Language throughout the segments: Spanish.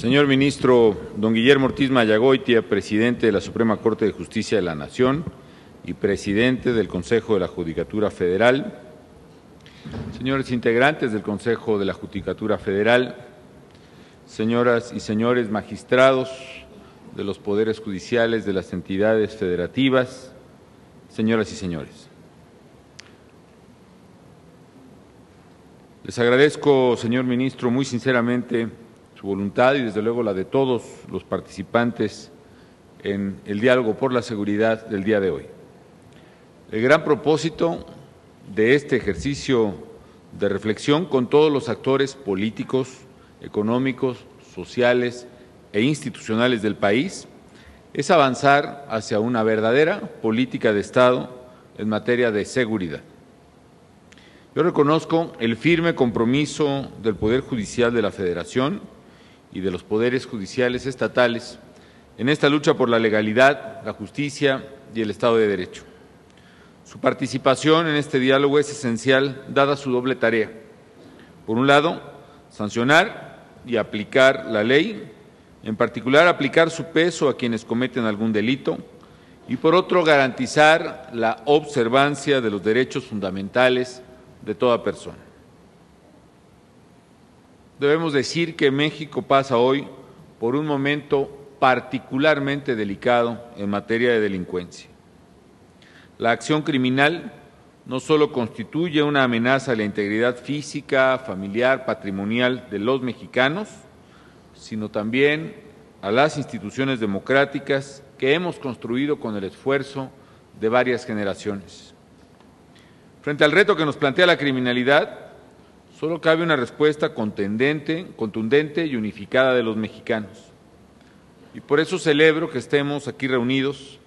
Señor ministro don Guillermo Ortiz Mayagoitia, presidente de la Suprema Corte de Justicia de la Nación y presidente del Consejo de la Judicatura Federal, señores integrantes del Consejo de la Judicatura Federal, señoras y señores magistrados de los poderes judiciales de las entidades federativas, señoras y señores. Les agradezco, señor ministro, muy sinceramente su voluntad y desde luego la de todos los participantes en el diálogo por la seguridad del día de hoy. El gran propósito de este ejercicio de reflexión con todos los actores políticos, económicos, sociales e institucionales del país es avanzar hacia una verdadera política de Estado en materia de seguridad. Yo reconozco el firme compromiso del Poder Judicial de la Federación y de los poderes judiciales estatales en esta lucha por la legalidad, la justicia y el Estado de Derecho. Su participación en este diálogo es esencial, dada su doble tarea. Por un lado, sancionar y aplicar la ley, en particular aplicar su peso a quienes cometen algún delito, y por otro, garantizar la observancia de los derechos fundamentales de toda persona. Debemos decir que México pasa hoy por un momento particularmente delicado en materia de delincuencia. La acción criminal no solo constituye una amenaza a la integridad física, familiar, patrimonial de los mexicanos, sino también a las instituciones democráticas que hemos construido con el esfuerzo de varias generaciones. Frente al reto que nos plantea la criminalidad, solo cabe una respuesta contundente y unificada de los mexicanos. Y por eso celebro que estemos aquí reunidos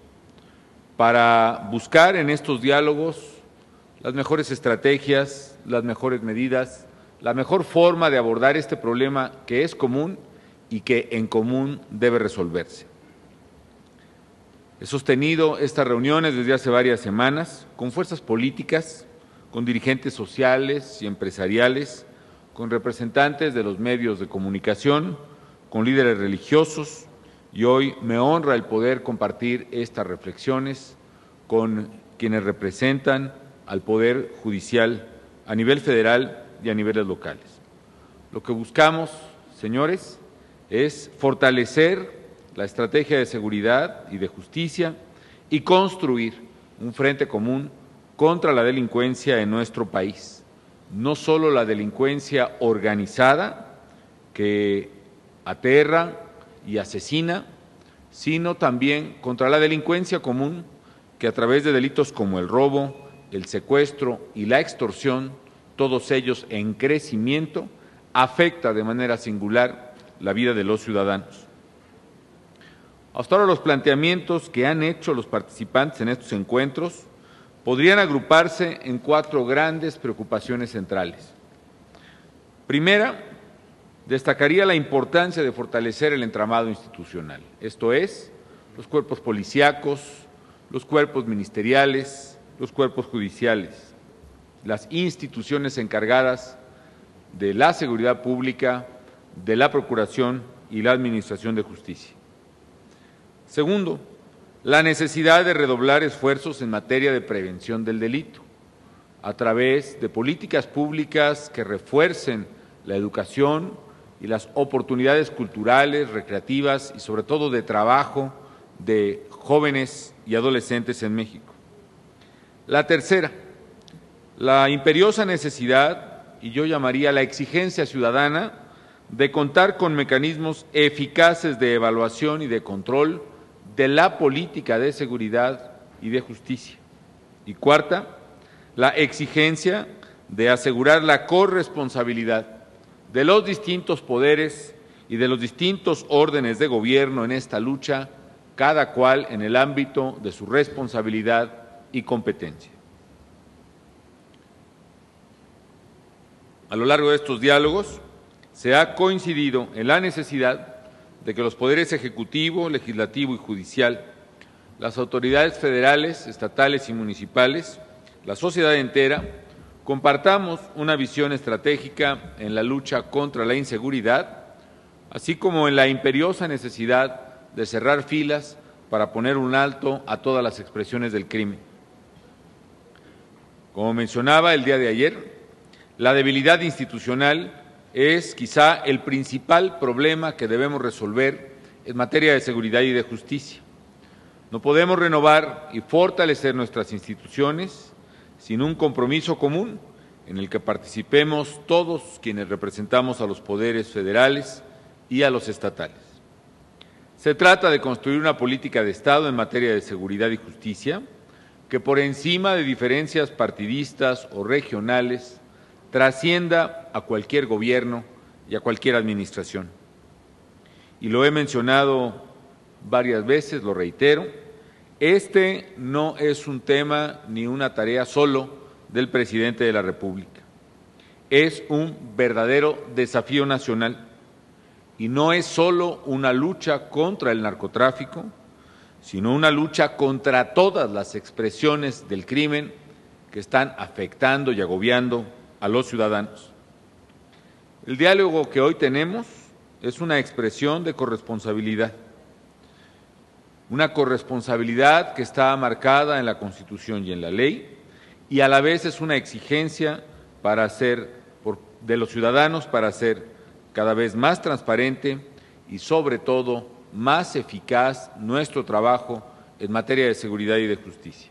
para buscar en estos diálogos las mejores estrategias, las mejores medidas, la mejor forma de abordar este problema que es común y que en común debe resolverse. He sostenido estas reuniones desde hace varias semanas con fuerzas políticas, con dirigentes sociales y empresariales, con representantes de los medios de comunicación, con líderes religiosos, y hoy me honra el poder compartir estas reflexiones con quienes representan al Poder Judicial a nivel federal y a niveles locales. Lo que buscamos, señores, es fortalecer la estrategia de seguridad y de justicia y construir un frente común contra la delincuencia en nuestro país. No solo la delincuencia organizada que aterra y asesina, sino también contra la delincuencia común que a través de delitos como el robo, el secuestro y la extorsión, todos ellos en crecimiento, afecta de manera singular la vida de los ciudadanos. Hasta ahora los planteamientos que han hecho los participantes en estos encuentros podrían agruparse en 4 grandes preocupaciones centrales. Primera, destacaría la importancia de fortalecer el entramado institucional, esto es, los cuerpos policíacos, los cuerpos ministeriales, los cuerpos judiciales, las instituciones encargadas de la seguridad pública, de la procuración y la administración de justicia. Segundo, la necesidad de redoblar esfuerzos en materia de prevención del delito, a través de políticas públicas que refuercen la educación y las oportunidades culturales, recreativas y sobre todo de trabajo de jóvenes y adolescentes en México. La tercera, la imperiosa necesidad, y yo llamaría la exigencia ciudadana, de contar con mecanismos eficaces de evaluación y de control de la política de seguridad y de justicia. Y cuarta, la exigencia de asegurar la corresponsabilidad de los distintos poderes y de los distintos órdenes de gobierno en esta lucha, cada cual en el ámbito de su responsabilidad y competencia. A lo largo de estos diálogos se ha coincidido en la necesidad de que los poderes ejecutivo, legislativo y judicial, las autoridades federales, estatales y municipales, la sociedad entera, compartamos una visión estratégica en la lucha contra la inseguridad, así como en la imperiosa necesidad de cerrar filas para poner un alto a todas las expresiones del crimen. Como mencionaba el día de ayer, la debilidad institucional es quizá el principal problema que debemos resolver en materia de seguridad y de justicia. No podemos renovar y fortalecer nuestras instituciones sin un compromiso común en el que participemos todos quienes representamos a los poderes federales y a los estatales. Se trata de construir una política de Estado en materia de seguridad y justicia que, por encima de diferencias partidistas o regionales, trascienda a cualquier gobierno y a cualquier administración. Y lo he mencionado varias veces, lo reitero, este no es un tema ni una tarea solo del presidente de la República. Es un verdadero desafío nacional y no es solo una lucha contra el narcotráfico, sino una lucha contra todas las expresiones del crimen que están afectando y agobiando a los ciudadanos. El diálogo que hoy tenemos es una expresión de corresponsabilidad, una corresponsabilidad que está marcada en la Constitución y en la ley, y a la vez es una exigencia de los ciudadanos para hacer cada vez más transparente y, sobre todo, más eficaz nuestro trabajo en materia de seguridad y de justicia.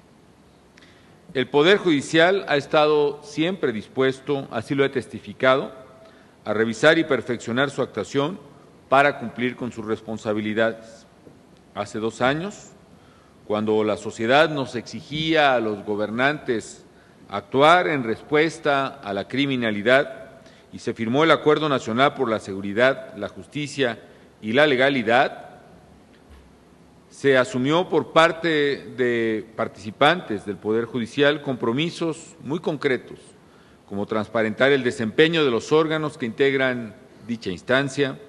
El Poder Judicial ha estado siempre dispuesto, así lo he testificado, a revisar y perfeccionar su actuación para cumplir con sus responsabilidades. Hace 2 años, cuando la sociedad nos exigía a los gobernantes actuar en respuesta a la criminalidad y se firmó el Acuerdo Nacional por la Seguridad, la Justicia y la Legalidad, se asumió por parte de participantes del Poder Judicial compromisos muy concretos, como transparentar el desempeño de los órganos que integran dicha instancia,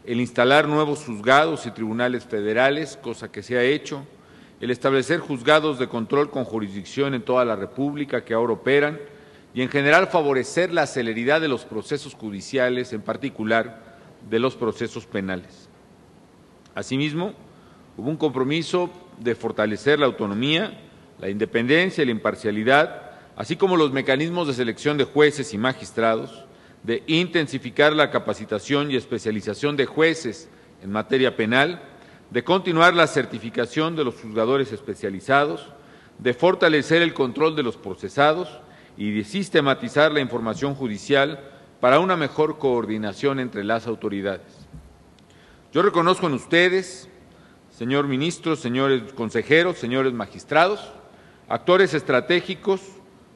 el instalar nuevos juzgados y tribunales federales, cosa que se ha hecho, el establecer juzgados de control con jurisdicción en toda la República que ahora operan y, en general, favorecer la celeridad de los procesos judiciales, en particular de los procesos penales. Asimismo, hubo un compromiso de fortalecer la autonomía, la independencia y la imparcialidad, así como los mecanismos de selección de jueces y magistrados, de intensificar la capacitación y especialización de jueces en materia penal, de continuar la certificación de los juzgadores especializados, de fortalecer el control de los procesados y de sistematizar la información judicial para una mejor coordinación entre las autoridades. Yo reconozco en ustedes, señor ministro, señores consejeros, señores magistrados, actores estratégicos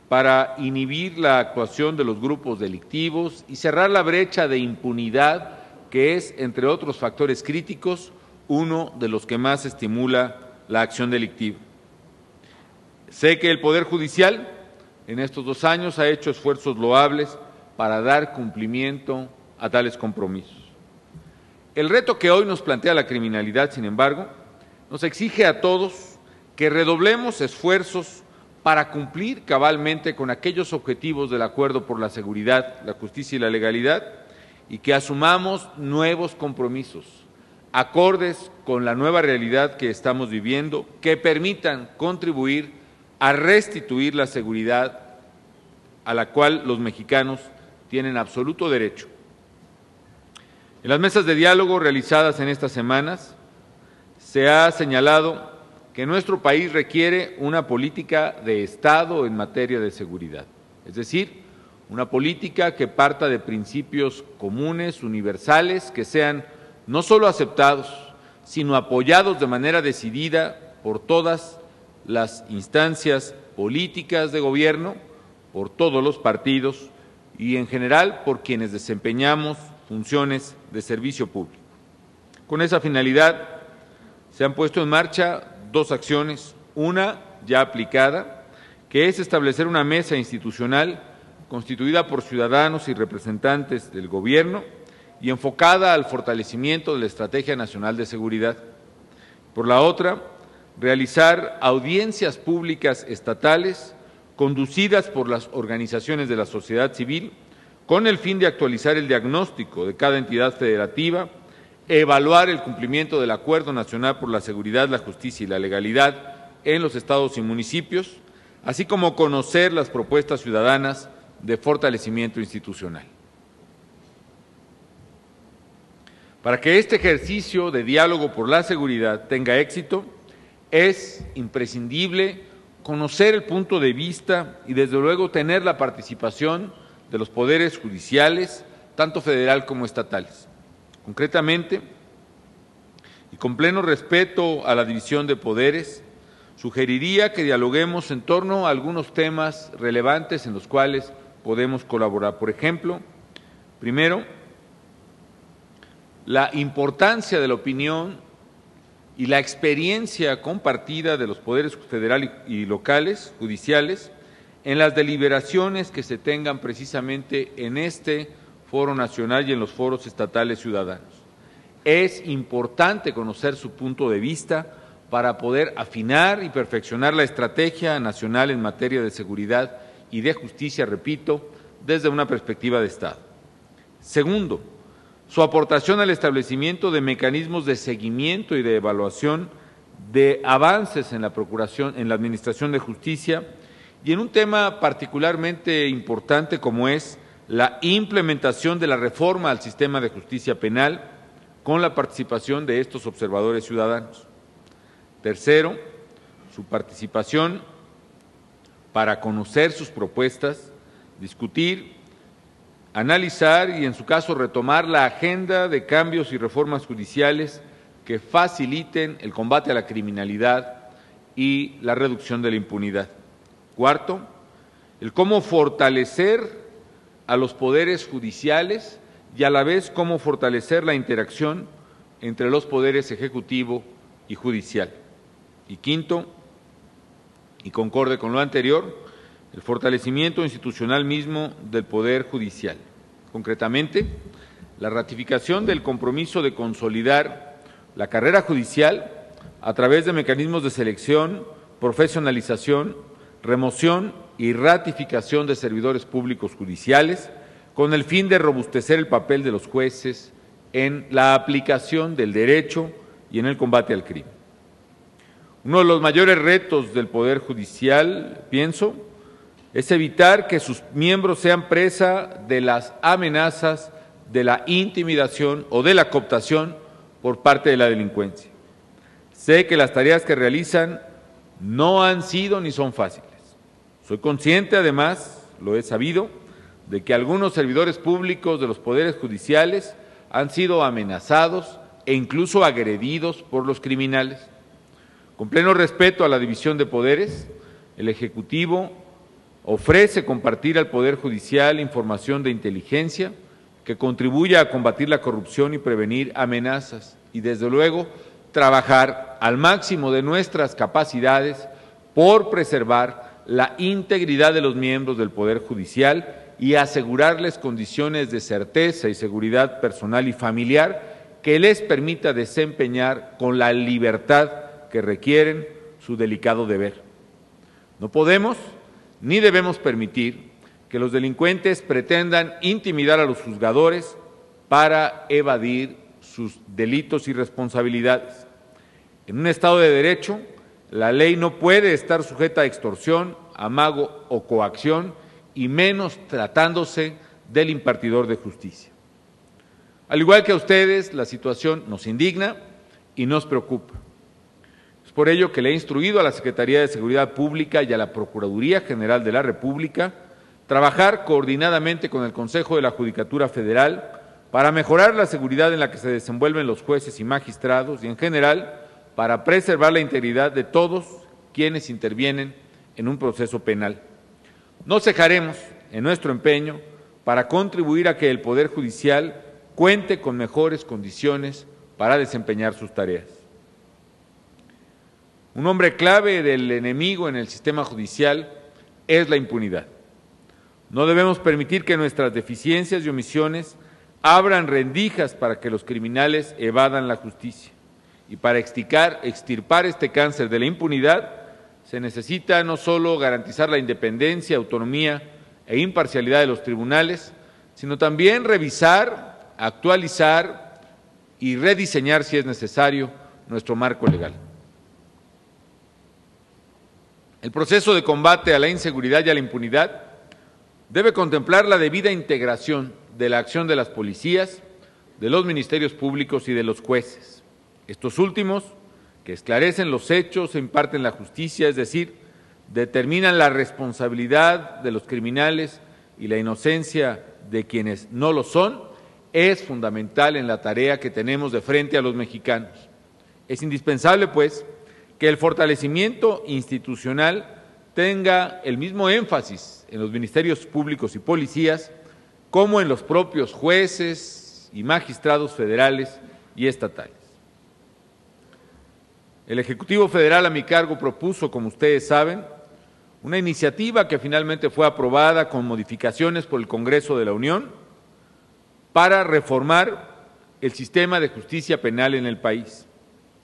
para inhibir la actuación de los grupos delictivos y cerrar la brecha de impunidad que es, entre otros factores críticos, uno de los que más estimula la acción delictiva. Sé que el Poder Judicial en estos 2 años ha hecho esfuerzos loables para dar cumplimiento a tales compromisos. El reto que hoy nos plantea la criminalidad, sin embargo, nos exige a todos que redoblemos esfuerzos para cumplir cabalmente con aquellos objetivos del Acuerdo por la Seguridad, la Justicia y la Legalidad, y que asumamos nuevos compromisos, acordes con la nueva realidad que estamos viviendo, que permitan contribuir a restituir la seguridad a la cual los mexicanos tienen absoluto derecho. En las mesas de diálogo realizadas en estas semanas, se ha señalado que nuestro país requiere una política de Estado en materia de seguridad, es decir, una política que parta de principios comunes, universales, que sean no solo aceptados, sino apoyados de manera decidida por todas las instancias políticas de gobierno, por todos los partidos y, en general, por quienes desempeñamos funciones de servicio público. Con esa finalidad, se han puesto en marcha 2 acciones, una ya aplicada, que es establecer una mesa institucional constituida por ciudadanos y representantes del gobierno y enfocada al fortalecimiento de la Estrategia Nacional de Seguridad. Por la otra, realizar audiencias públicas estatales conducidas por las organizaciones de la sociedad civil con el fin de actualizar el diagnóstico de cada entidad federativa evaluar el cumplimiento del Acuerdo Nacional por la Seguridad, la Justicia y la Legalidad en los estados y municipios, así como conocer las propuestas ciudadanas de fortalecimiento institucional. Para que este ejercicio de diálogo por la seguridad tenga éxito, es imprescindible conocer el punto de vista y, desde luego, tener la participación de los poderes judiciales, tanto federal como estatales. Concretamente, y con pleno respeto a la división de poderes, sugeriría que dialoguemos en torno a algunos temas relevantes en los cuales podemos colaborar. Por ejemplo, primero, la importancia de la opinión y la experiencia compartida de los poderes federal y locales, judiciales, en las deliberaciones que se tengan precisamente en este foro nacional y en los foros estatales ciudadanos. Es importante conocer su punto de vista para poder afinar y perfeccionar la estrategia nacional en materia de seguridad y de justicia, repito, desde una perspectiva de Estado. Segundo, su aportación al establecimiento de mecanismos de seguimiento y de evaluación de avances en la procuración, en la administración de justicia, y en un tema particularmente importante como es la implementación de la reforma al sistema de justicia penal con la participación de estos observadores ciudadanos. Tercero, su participación para conocer sus propuestas, discutir, analizar y, en su caso, retomar la agenda de cambios y reformas judiciales que faciliten el combate a la criminalidad y la reducción de la impunidad. Cuarto, el cómo fortalecer a los poderes judiciales y a la vez cómo fortalecer la interacción entre los poderes ejecutivo y judicial. Y quinto, y concorde con lo anterior, el fortalecimiento institucional mismo del Poder Judicial. Concretamente, la ratificación del compromiso de consolidar la carrera judicial a través de mecanismos de selección, profesionalización, remoción y ratificación de servidores públicos judiciales, con el fin de robustecer el papel de los jueces en la aplicación del derecho y en el combate al crimen. Uno de los mayores retos del Poder Judicial, pienso, es evitar que sus miembros sean presa de las amenazas, de la intimidación o de la cooptación por parte de la delincuencia. Sé que las tareas que realizan no han sido ni son fáciles. Soy consciente, además, lo he sabido, de que algunos servidores públicos de los poderes judiciales han sido amenazados e incluso agredidos por los criminales. Con pleno respeto a la división de poderes, el Ejecutivo ofrece compartir al Poder Judicial información de inteligencia que contribuya a combatir la corrupción y prevenir amenazas y, desde luego, trabajar al máximo de nuestras capacidades por preservar la integridad de los miembros del Poder Judicial y asegurarles condiciones de certeza y seguridad personal y familiar que les permita desempeñar con la libertad que requieren su delicado deber. No podemos ni debemos permitir que los delincuentes pretendan intimidar a los juzgadores para evadir sus delitos y responsabilidades. En un Estado de Derecho, la ley no puede estar sujeta a extorsión, amago o coacción, y menos tratándose del impartidor de justicia. Al igual que a ustedes, la situación nos indigna y nos preocupa. Es por ello que le he instruido a la Secretaría de Seguridad Pública y a la Procuraduría General de la República trabajar coordinadamente con el Consejo de la Judicatura Federal para mejorar la seguridad en la que se desenvuelven los jueces y magistrados y, en general, para preservar la integridad de todos quienes intervienen en un proceso penal. No cejaremos en nuestro empeño para contribuir a que el Poder Judicial cuente con mejores condiciones para desempeñar sus tareas. Un hombre clave del enemigo en el sistema judicial es la impunidad. No debemos permitir que nuestras deficiencias y omisiones abran rendijas para que los criminales evadan la justicia. Y para extirpar este cáncer de la impunidad, se necesita no solo garantizar la independencia, autonomía e imparcialidad de los tribunales, sino también revisar, actualizar y rediseñar, si es necesario, nuestro marco legal. El proceso de combate a la inseguridad y a la impunidad debe contemplar la debida integración de la acción de las policías, de los ministerios públicos y de los jueces. Estos últimos, que esclarecen los hechos e imparten la justicia, es decir, determinan la responsabilidad de los criminales y la inocencia de quienes no lo son, es fundamental en la tarea que tenemos de frente a los mexicanos. Es indispensable, pues, que el fortalecimiento institucional tenga el mismo énfasis en los ministerios públicos y policías como en los propios jueces y magistrados federales y estatales. El Ejecutivo Federal a mi cargo propuso, como ustedes saben, una iniciativa que finalmente fue aprobada con modificaciones por el Congreso de la Unión para reformar el sistema de justicia penal en el país.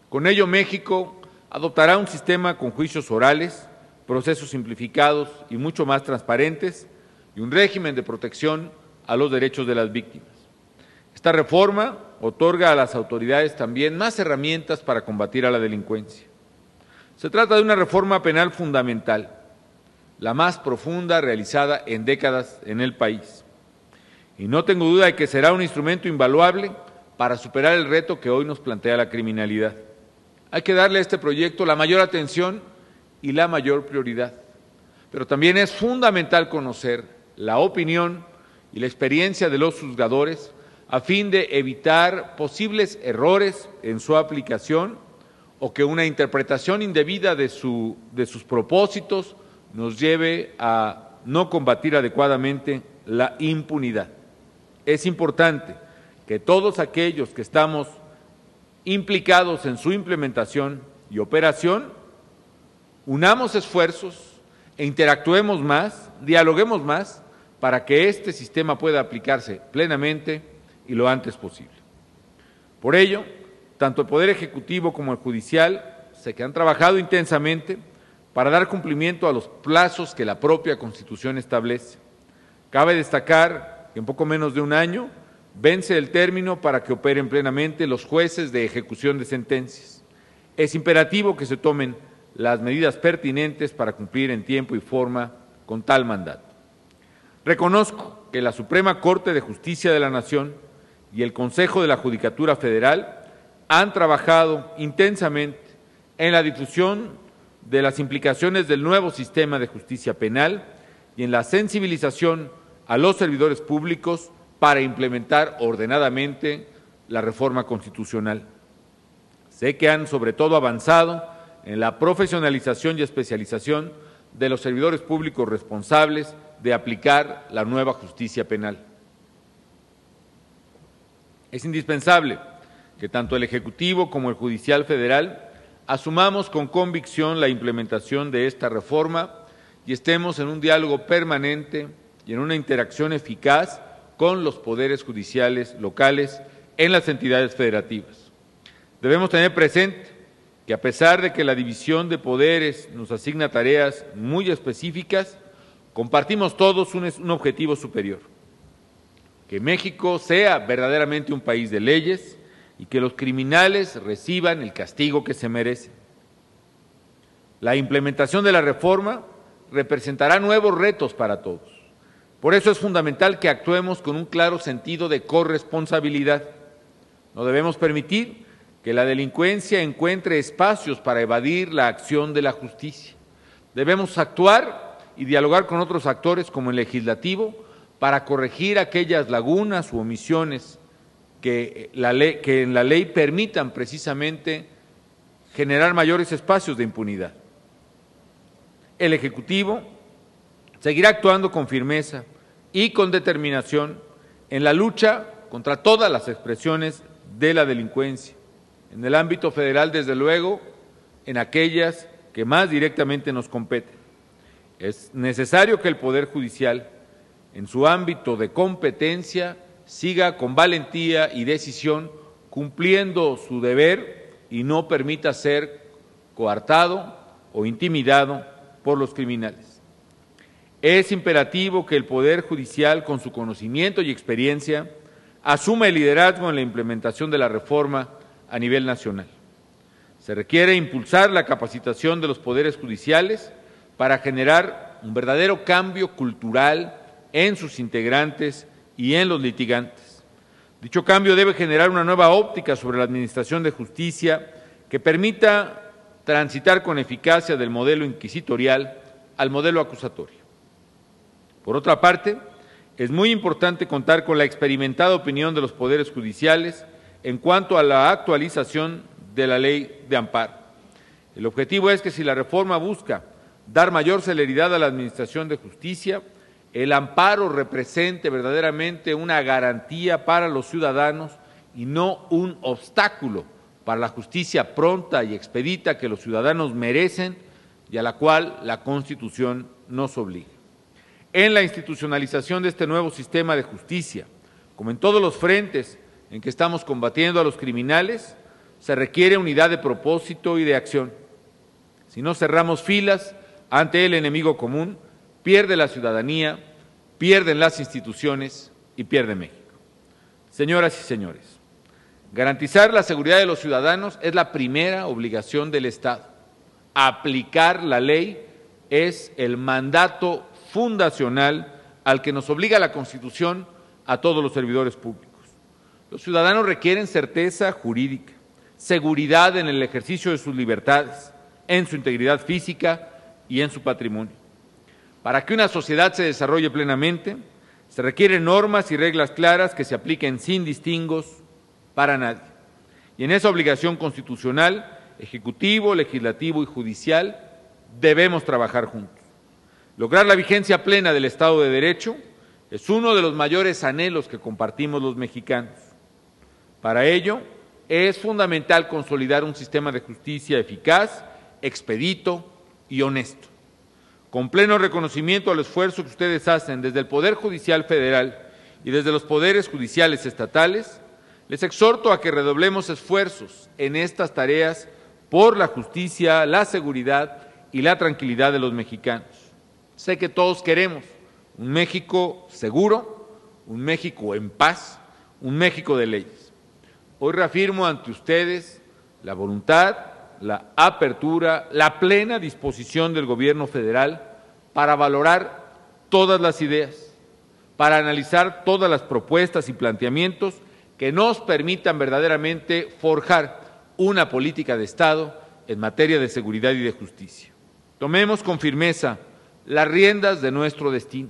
Con ello, México adoptará un sistema con juicios orales, procesos simplificados y mucho más transparentes y un régimen de protección a los derechos de las víctimas. Esta reforma otorga a las autoridades también más herramientas para combatir a la delincuencia. Se trata de una reforma penal fundamental, la más profunda realizada en décadas en el país. Y no tengo duda de que será un instrumento invaluable para superar el reto que hoy nos plantea la criminalidad. Hay que darle a este proyecto la mayor atención y la mayor prioridad. Pero también es fundamental conocer la opinión y la experiencia de los juzgadores a fin de evitar posibles errores en su aplicación o que una interpretación indebida de sus propósitos nos lleve a no combatir adecuadamente la impunidad. Es importante que todos aquellos que estamos implicados en su implementación y operación, unamos esfuerzos e interactuemos más, dialoguemos más, para que este sistema pueda aplicarse plenamente y lo antes posible. Por ello, tanto el Poder Ejecutivo como el Judicial sé que han trabajado intensamente para dar cumplimiento a los plazos que la propia Constitución establece. Cabe destacar que en poco menos de un año vence el término para que operen plenamente los jueces de ejecución de sentencias. Es imperativo que se tomen las medidas pertinentes para cumplir en tiempo y forma con tal mandato. Reconozco que la Suprema Corte de Justicia de la Nación y el Consejo de la Judicatura Federal han trabajado intensamente en la difusión de las implicaciones del nuevo sistema de justicia penal y en la sensibilización a los servidores públicos para implementar ordenadamente la reforma constitucional. Sé que han sobre todo avanzado en la profesionalización y especialización de los servidores públicos responsables de aplicar la nueva justicia penal. Es indispensable que tanto el Ejecutivo como el Judicial Federal asumamos con convicción la implementación de esta reforma y estemos en un diálogo permanente y en una interacción eficaz con los poderes judiciales locales en las entidades federativas. Debemos tener presente que a pesar de que la división de poderes nos asigna tareas muy específicas, compartimos todos un objetivo superior: que México sea verdaderamente un país de leyes y que los criminales reciban el castigo que se merecen. La implementación de la reforma representará nuevos retos para todos. Por eso es fundamental que actuemos con un claro sentido de corresponsabilidad. No debemos permitir que la delincuencia encuentre espacios para evadir la acción de la justicia. Debemos actuar y dialogar con otros actores como el legislativo para corregir aquellas lagunas u omisiones que en la ley permitan precisamente generar mayores espacios de impunidad. El Ejecutivo seguirá actuando con firmeza y con determinación en la lucha contra todas las expresiones de la delincuencia, en el ámbito federal, desde luego, en aquellas que más directamente nos competen. Es necesario que el Poder Judicial, en su ámbito de competencia, siga con valentía y decisión cumpliendo su deber y no permita ser coartado o intimidado por los criminales. Es imperativo que el Poder Judicial, con su conocimiento y experiencia, asuma el liderazgo en la implementación de la reforma a nivel nacional. Se requiere impulsar la capacitación de los poderes judiciales para generar un verdadero cambio cultural en sus integrantes y en los litigantes. Dicho cambio debe generar una nueva óptica sobre la administración de justicia que permita transitar con eficacia del modelo inquisitorial al modelo acusatorio. Por otra parte, es muy importante contar con la experimentada opinión de los poderes judiciales en cuanto a la actualización de la ley de amparo. El objetivo es que si la reforma busca dar mayor celeridad a la administración de justicia, el amparo represente verdaderamente una garantía para los ciudadanos y no un obstáculo para la justicia pronta y expedita que los ciudadanos merecen y a la cual la Constitución nos obliga. En la institucionalización de este nuevo sistema de justicia, como en todos los frentes en que estamos combatiendo a los criminales, se requiere unidad de propósito y de acción. Si no cerramos filas ante el enemigo común, pierde la ciudadanía, pierden las instituciones y pierde México. Señoras y señores, garantizar la seguridad de los ciudadanos es la primera obligación del Estado. Aplicar la ley es el mandato fundacional al que nos obliga la Constitución a todos los servidores públicos. Los ciudadanos requieren certeza jurídica, seguridad en el ejercicio de sus libertades, en su integridad física y en su patrimonio. Para que una sociedad se desarrolle plenamente, se requieren normas y reglas claras que se apliquen sin distingos para nadie. Y en esa obligación constitucional, ejecutivo, legislativo y judicial, debemos trabajar juntos. Lograr la vigencia plena del Estado de Derecho es uno de los mayores anhelos que compartimos los mexicanos. Para ello, es fundamental consolidar un sistema de justicia eficaz, expedito y honesto. Con pleno reconocimiento al esfuerzo que ustedes hacen desde el Poder Judicial Federal y desde los poderes judiciales estatales, les exhorto a que redoblemos esfuerzos en estas tareas por la justicia, la seguridad y la tranquilidad de los mexicanos. Sé que todos queremos un México seguro, un México en paz, un México de leyes. Hoy reafirmo ante ustedes la voluntad, la apertura, la plena disposición del Gobierno federal para valorar todas las ideas, para analizar todas las propuestas y planteamientos que nos permitan verdaderamente forjar una política de Estado en materia de seguridad y de justicia. Tomemos con firmeza las riendas de nuestro destino.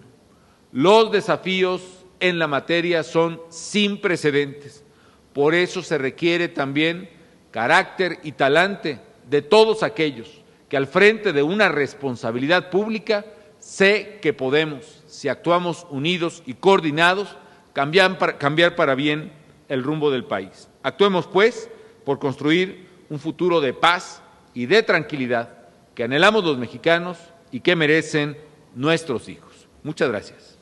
Los desafíos en la materia son sin precedentes. Por eso se requiere también carácter y talante de todos aquellos que al frente de una responsabilidad pública sé que podemos, si actuamos unidos y coordinados, cambiar para bien el rumbo del país. Actuemos, pues, por construir un futuro de paz y de tranquilidad que anhelamos los mexicanos y que merecen nuestros hijos. Muchas gracias.